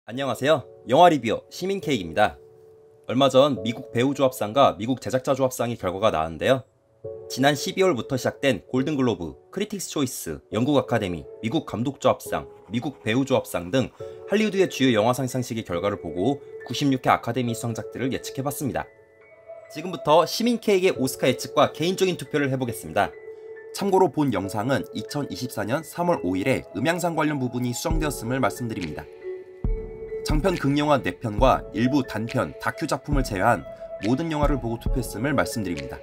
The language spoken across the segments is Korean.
안녕하세요. 영화 리뷰어 시민케이크입니다. 얼마 전 미국 배우조합상과 미국 제작자조합상의 결과가 나왔는데요. 지난 12월부터 시작된 골든글로브, 크리틱스 초이스, 영국 아카데미, 미국 감독조합상, 미국 배우조합상 등 할리우드의 주요 영화상 시상식의 결과를 보고 96회 아카데미 수상작들을 예측해봤습니다. 지금부터 시민케이크의 오스카 예측과 개인적인 투표를 해보겠습니다. 참고로 본 영상은 2024년 3월 5일에 음향상 관련 부분이 수정되었음을 말씀드립니다. 장편 극영화 4편과 일부 단편, 다큐 작품을 제외한 모든 영화를 보고 투표했음을 말씀드립니다.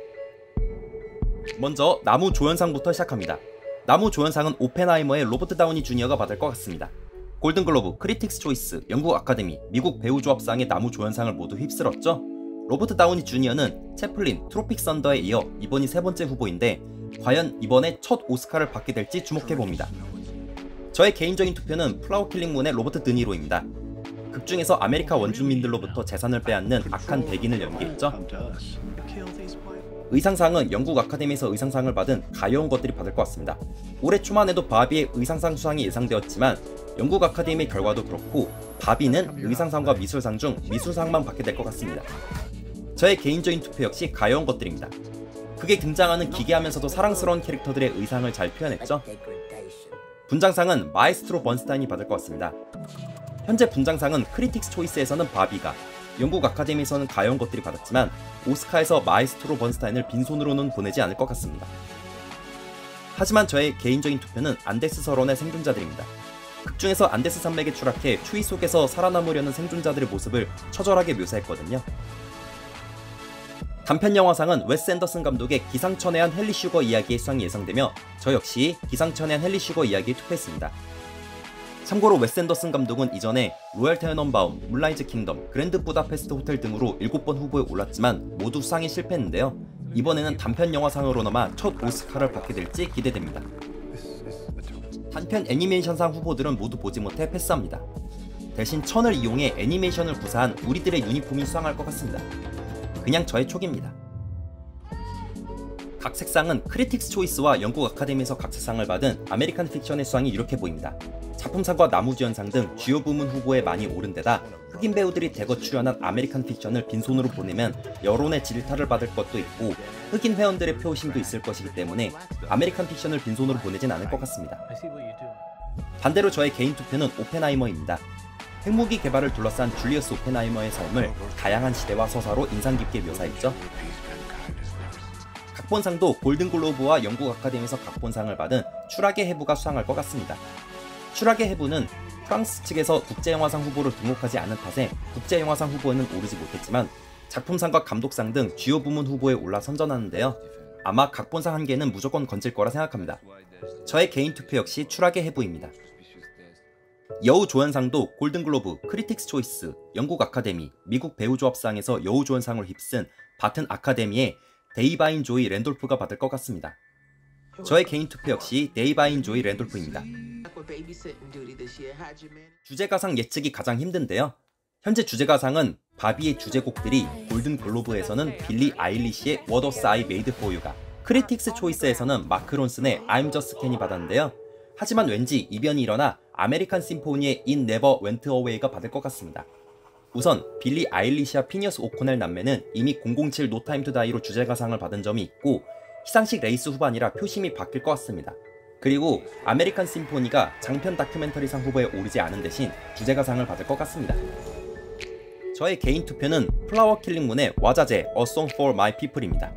먼저 나무 조연상부터 시작합니다. 나무 조연상은 오펜하이머의 로버트 다우니 주니어가 받을 것 같습니다. 골든글로브, 크리틱스 초이스, 영국 아카데미, 미국 배우조합상의 나무 조연상을 모두 휩쓸었죠. 로버트 다우니 주니어는 채플린, 트로픽 선더에 이어 이번이 세 번째 후보인데 과연 이번에 첫 오스카를 받게 될지 주목해봅니다. 저의 개인적인 투표는 플라워 킬링 문의 로버트 드니로입니다. 극중에서 아메리카 원주민들로부터 재산을 빼앗는 악한 백인을 연기했죠. 의상상은 영국 아카데미에서 의상상을 받은 가여운 것들이 받을 것 같습니다. 올해 초만 해도 바비의 의상상 수상이 예상되었지만 영국 아카데미의 결과도 그렇고 바비는 의상상과 미술상 중 미술상만 받게 될 것 같습니다. 저의 개인적인 투표 역시 가여운 것들입니다. 극에 등장하는 기괴하면서도 사랑스러운 캐릭터들의 의상을 잘 표현했죠. 분장상은 마에스트로 번스타인이 받을 것 같습니다. 현재 분장상은 크리틱스 초이스에서는 바비가, 영국 아카데미에서는 가여운 것들이 받았지만 오스카에서 마에스트로 번스타인을 빈손으로는 보내지 않을 것 같습니다. 하지만 저의 개인적인 투표는 안데스 서론의 생존자들입니다. 극중에서 안데스 산맥에 추락해 추위 속에서 살아남으려는 생존자들의 모습을 처절하게 묘사했거든요. 단편영화상은 웨스 앤더슨 감독의 기상천외한 헨리 슈거 이야기의 수상이 예상되며 저 역시 기상천외한 헨리 슈거 이야기에 투표했습니다. 참고로 웨스 앤더슨 감독은 이전에 로얄 테너넘바움, 문라이즈 킹덤, 그랜드 부다페스트 호텔 등으로 7번 후보에 올랐지만 모두 수상에 실패했는데요. 이번에는 단편 영화상으로나마 첫 오스카를 받게 될지 기대됩니다. 단편 애니메이션상 후보들은 모두 보지 못해 패스합니다. 대신 천을 이용해 애니메이션을 구사한 우리들의 유니폼이 수상할 것 같습니다. 그냥 저의 촉입니다. 각 색상은 크리틱스 초이스와 영국 아카데미에서 각 색상을 받은 아메리칸 픽션의 수상이 이렇게 보입니다. 작품상과 나무주연상 등 주요 부문 후보에 많이 오른 데다 흑인 배우들이 대거 출연한 아메리칸 픽션을 빈손으로 보내면 여론의 질타를 받을 것도 있고 흑인 회원들의 표심도 있을 것이기 때문에 아메리칸 픽션을 빈손으로 보내진 않을 것 같습니다. 반대로 저의 개인 투표는 오펜하이머입니다. 핵무기 개발을 둘러싼 줄리어스 오펜하이머의 삶을 다양한 시대와 서사로 인상 깊게 묘사했죠. 각본상도 골든글로브와 영국 아카데미에서 각본상을 받은 추락의 해부가 수상할 것 같습니다. 추락의 해부는 프랑스 측에서 국제영화상 후보로 등록하지 않은 탓에 국제영화상 후보에는 오르지 못했지만 작품상과 감독상 등 주요 부문 후보에 올라 선전하는데요. 아마 각본상 한 개는 무조건 건질 거라 생각합니다. 저의 개인 투표 역시 추락의 해부입니다. 여우조연상도 골든글로브, 크리틱스 초이스, 영국 아카데미, 미국 배우조합상에서 여우조연상을 휩쓴 바튼 아카데미의 데이바인 조이 랜돌프가 받을 것 같습니다. 저의 개인 투표 역시 데이바인 조이 랜돌프입니다. 주제가상 예측이 가장 힘든데요. 현재 주제가상은 바비의 주제곡들이 골든글로브에서는 빌리 아일리시의 What Was I Made For You가, 크리틱스 초이스에서는 마크 론슨의 I'm Just Ken이 받았는데요. 하지만 왠지 이변이 일어나 아메리칸 심포니의 It Never Went Away가 받을 것 같습니다. 우선 빌리 아일리시와 피니어스 오코넬 남매는 이미 007 No Time to Die로 주제가상을 받은 점이 있고 시상식 레이스 후반이라 표심이 바뀔 것 같습니다. 그리고 아메리칸 심포니가 장편 다큐멘터리상 후보에 오르지 않은 대신 주제가상을 받을 것 같습니다. 저의 개인 투표는 플라워 킬링 문의 와자제 A Song for My People입니다.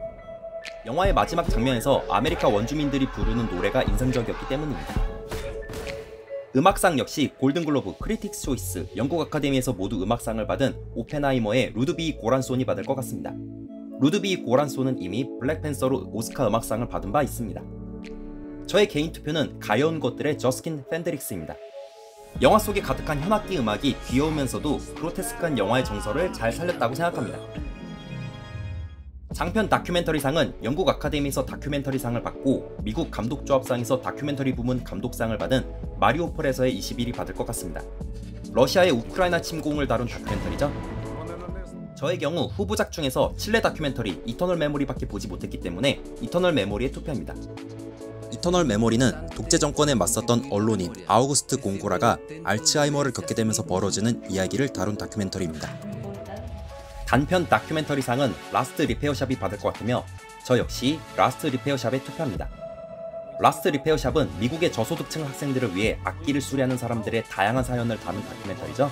영화의 마지막 장면에서 아메리카 원주민들이 부르는 노래가 인상적이었기 때문입니다. 음악상 역시 골든글로브, 크리틱스 초이스, 영국 아카데미에서 모두 음악상을 받은 오펜하이머의 루드비 고란손이 받을 것 같습니다. 루드비 고란손은 이미 블랙팬서로 오스카 음악상을 받은 바 있습니다. 저의 개인 투표는 가여운 것들의 저스킨 펜드릭스입니다. 영화 속에 가득한 현악기 음악이 귀여우면서도 그로테스크한 영화의 정서를 잘 살렸다고 생각합니다. 장편 다큐멘터리상은 영국 아카데미에서 다큐멘터리상을 받고 미국 감독조합상에서 다큐멘터리 부문 감독상을 받은 마리오폴에서의 21이 받을 것 같습니다. 러시아의 우크라이나 침공을 다룬 다큐멘터리죠. 저의 경우 후보작 중에서 칠레 다큐멘터리 이터널 메모리밖에 보지 못했기 때문에 이터널 메모리에 투표합니다. 이터널 메모리는 독재 정권에 맞섰던 언론인 아우구스트 공고라가 알츠하이머를 겪게 되면서 벌어지는 이야기를 다룬 다큐멘터리입니다. 단편 다큐멘터리상은 라스트 리페어샵이 받을 것 같으며 저 역시 라스트 리페어샵에 투표합니다. 라스트 리페어샵은 미국의 저소득층 학생들을 위해 악기를 수리하는 사람들의 다양한 사연을 다룬 다큐멘터리죠.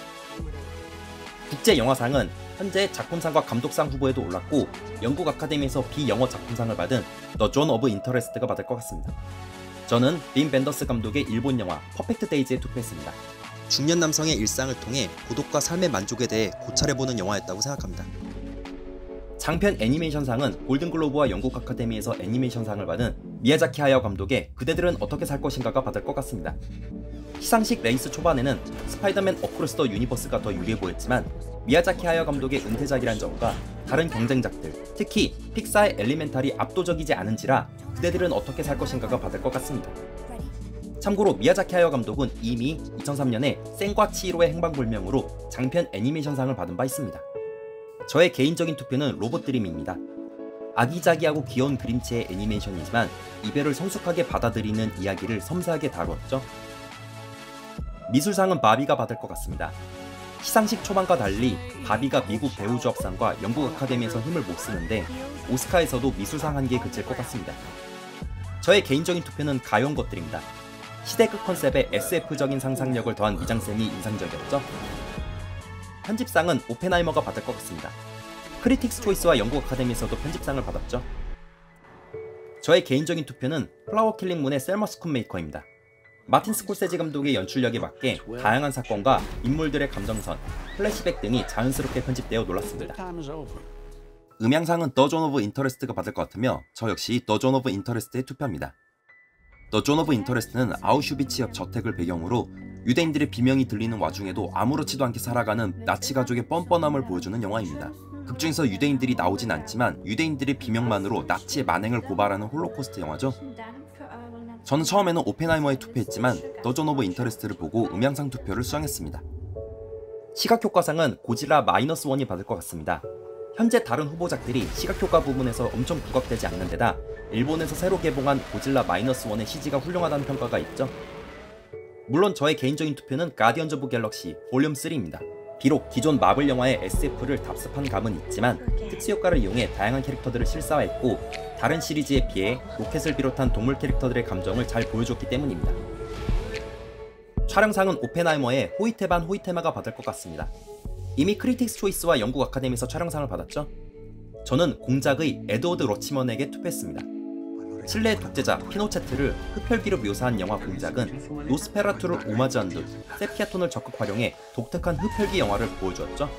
국제영화상은 현재 작품상과 감독상 후보에도 올랐고 영국 아카데미에서 비영어 작품상을 받은 The Zone of Interest가 받을 것 같습니다. 저는 빈 벤더스 감독의 일본 영화 퍼펙트 데이즈에 투표했습니다. 중년 남성의 일상을 통해 고독과 삶의 만족에 대해 고찰해보는 영화였다고 생각합니다. 장편 애니메이션상은 골든글로브와 영국 아카데미에서 애니메이션상을 받은 미야자키 하야오 감독의 그대들은 어떻게 살 것인가가 받을 것 같습니다. 시상식 레이스 초반에는 스파이더맨 어크로스 더 유니버스가 더 유리해 보였지만 미야자키 하야오 감독의 은퇴작이란 점과 다른 경쟁작들, 특히 픽사의 엘리멘탈이 압도적이지 않은지라 그대들은 어떻게 살 것인가가 받을 것 같습니다. 참고로 미야자키 하야오 감독은 이미 2003년에 센과 치히로의 행방불명으로 장편 애니메이션상을 받은 바 있습니다. 저의 개인적인 투표는 로봇드림입니다. 아기자기하고 귀여운 그림체의 애니메이션이지만 이별을 성숙하게 받아들이는 이야기를 섬세하게 다루었죠. 미술상은 바비가 받을 것 같습니다. 시상식 초반과 달리 바비가 미국 배우조합상과 영국 아카데미에서 힘을 못 쓰는데 오스카에서도 미술상 한계에 그칠 것 같습니다. 저의 개인적인 투표는 가벼운 것들입니다. 시대극 컨셉에 SF적인 상상력을 더한 미장센이 인상적이었죠. 편집상은 오펜하이머가 받을 것 같습니다. 크리틱스 초이스와 영국 아카데미에서도 편집상을 받았죠. 저의 개인적인 투표는 플라워 킬링 문의 셀머 스쿤메이커입니다. 마틴 스콜세지 감독의 연출력에 맞게 다양한 사건과 인물들의 감정선, 플래시백 등이 자연스럽게 편집되어 놀랐습니다. 음향상은 더 존 오브 인터레스트가 받을 것 같으며 저 역시 더 존 오브 인터레스트에 투표합니다. 더 존 오브 인터레스트는 아우슈비츠역 저택을 배경으로 유대인들의 비명이 들리는 와중에도 아무렇지도 않게 살아가는 나치 가족의 뻔뻔함을 보여주는 영화입니다. 극중에서 유대인들이 나오진 않지만 유대인들의 비명만으로 나치의 만행을 고발하는 홀로코스트 영화죠. 저는 처음에는 오펜하이머에 투표했지만 더 존 오브 인터레스트를 보고 음향상 투표를 수정했습니다. 시각효과상은 고질라 -1이 받을 것 같습니다. 현재 다른 후보작들이 시각효과 부분에서 엄청 부각되지 않는 데다 일본에서 새로 개봉한 고질라 -1의 CG가 훌륭하다는 평가가 있죠. 물론 저의 개인적인 투표는 가디언즈 오브 갤럭시 볼륨 3입니다. 비록 기존 마블 영화의 SF를 답습한 감은 있지만 특수효과를 이용해 다양한 캐릭터들을 실사화했고 다른 시리즈에 비해 로켓을 비롯한 동물 캐릭터들의 감정을 잘 보여줬기 때문입니다. 촬영상은 오펜하이머의 호이테 반 호이테마가 받을 것 같습니다. 이미 크리틱스 초이스와 영국 아카데미에서 촬영상을 받았죠. 저는 공작의 에드워드 러치먼에게 투표했습니다. 칠레의 독재자 피노체트를 흡혈귀로 묘사한 영화 공작은 노스페라투를 오마주한 듯 세피아톤을 적극 활용해 독특한 흡혈귀 영화를 보여주었죠.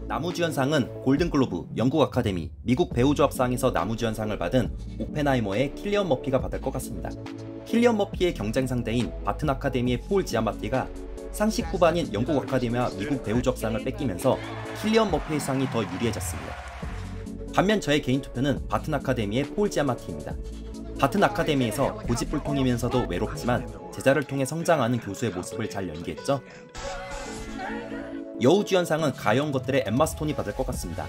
나무주연상은 골든글로브, 영국 아카데미, 미국 배우조합상에서 나무주연상을 받은 오펜하이머의 킬리언 머피가 받을 것 같습니다. 킬리언 머피의 경쟁 상대인 바튼 아카데미의 폴 지아마티가 상식 후반인 영국 아카데미와 미국 배우조합상을 뺏기면서 킬리언 머피의 상이 더 유리해졌습니다. 반면 저의 개인 투표는 바튼 아카데미의 폴 지아마티입니다. 바튼 아카데미에서 고집불통이면서도 외롭지만 제자를 통해 성장하는 교수의 모습을 잘 연기했죠. 여우주연상은 가여운 것들의 엠마 스톤이 받을 것 같습니다.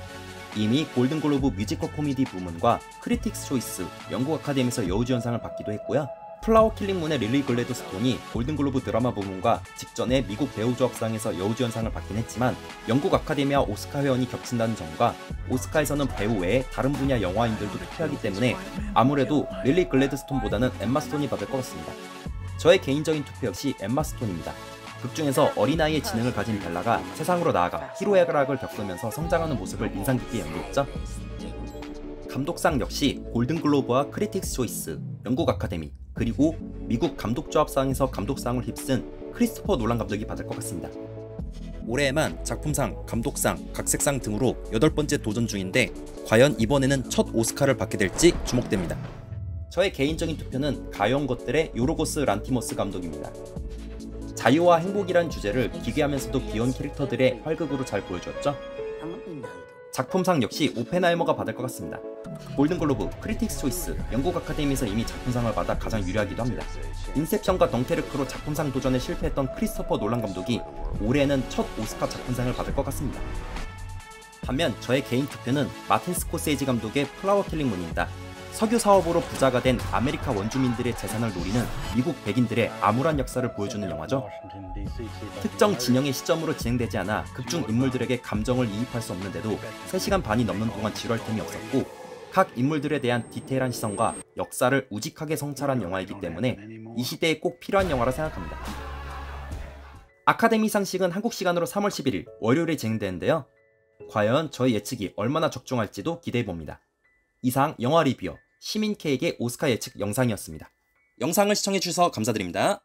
이미 골든글로브 뮤지컬 코미디 부문과 크리틱스 초이스, 영국 아카데미에서 여우주연상을 받기도 했고요. 플라워 킬링 문의 릴리 글래드 스톤이 골든글로브 드라마 부문과 직전에 미국 배우조합상에서 여우주연상을 받긴 했지만 영국 아카데미와 오스카 회원이 겹친다는 점과 오스카에서는 배우 외에 다른 분야 영화인들도 투표하기 때문에 아무래도 릴리 글래드 스톤보다는 엠마 스톤이 받을 것 같습니다. 저의 개인적인 투표 역시 엠마 스톤입니다. 극중에서 어린아이의 지능을 가진 벨라가 세상으로 나아가 희로의 락을 겪으면서 성장하는 모습을 인상 깊게 연기했죠. 감독상 역시 골든글로브와 크리틱스 초이스, 영국 아카데미, 그리고 미국 감독조합상에서 감독상을 휩쓴 크리스토퍼 놀란 감독이 받을 것 같습니다. 올해에만 작품상, 감독상, 각색상 등으로 8번째 도전 중인데 과연 이번에는 첫 오스카를 받게 될지 주목됩니다. 저의 개인적인 투표는 가여운 것들의 요르고스 란티모스 감독입니다. 자유와 행복이란 주제를 기괴하면서도 귀여운 캐릭터들의 활극으로 잘 보여주었죠. 작품상 역시 오펜하이머가 받을 것 같습니다. 골든글로브, 크리틱스 초이스, 영국 아카데미에서 이미 작품상을 받아 가장 유리하기도 합니다. 인셉션과 덩케르크로 작품상 도전에 실패했던 크리스토퍼 놀란 감독이 올해에는 첫 오스카 작품상을 받을 것 같습니다. 반면 저의 개인 투표는 마틴 스코세지 감독의 플라워 킬링 문입니다. 석유 사업으로 부자가 된 아메리카 원주민들의 재산을 노리는 미국 백인들의 암울한 역사를 보여주는 영화죠. 특정 진영의 시점으로 진행되지 않아 극중 인물들에게 감정을 이입할 수 없는데도 3시간 반이 넘는 동안 지루할 틈이 없었고, 각 인물들에 대한 디테일한 시선과 역사를 우직하게 성찰한 영화이기 때문에 이 시대에 꼭 필요한 영화라 생각합니다. 아카데미 상식은 한국 시간으로 3월 11일 월요일에 진행되는데요. 과연 저의 예측이 얼마나 적중할지도 기대해봅니다. 이상 영화 리뷰어 시민K에게 오스카 예측 영상이었습니다. 영상을 시청해주셔서 감사드립니다.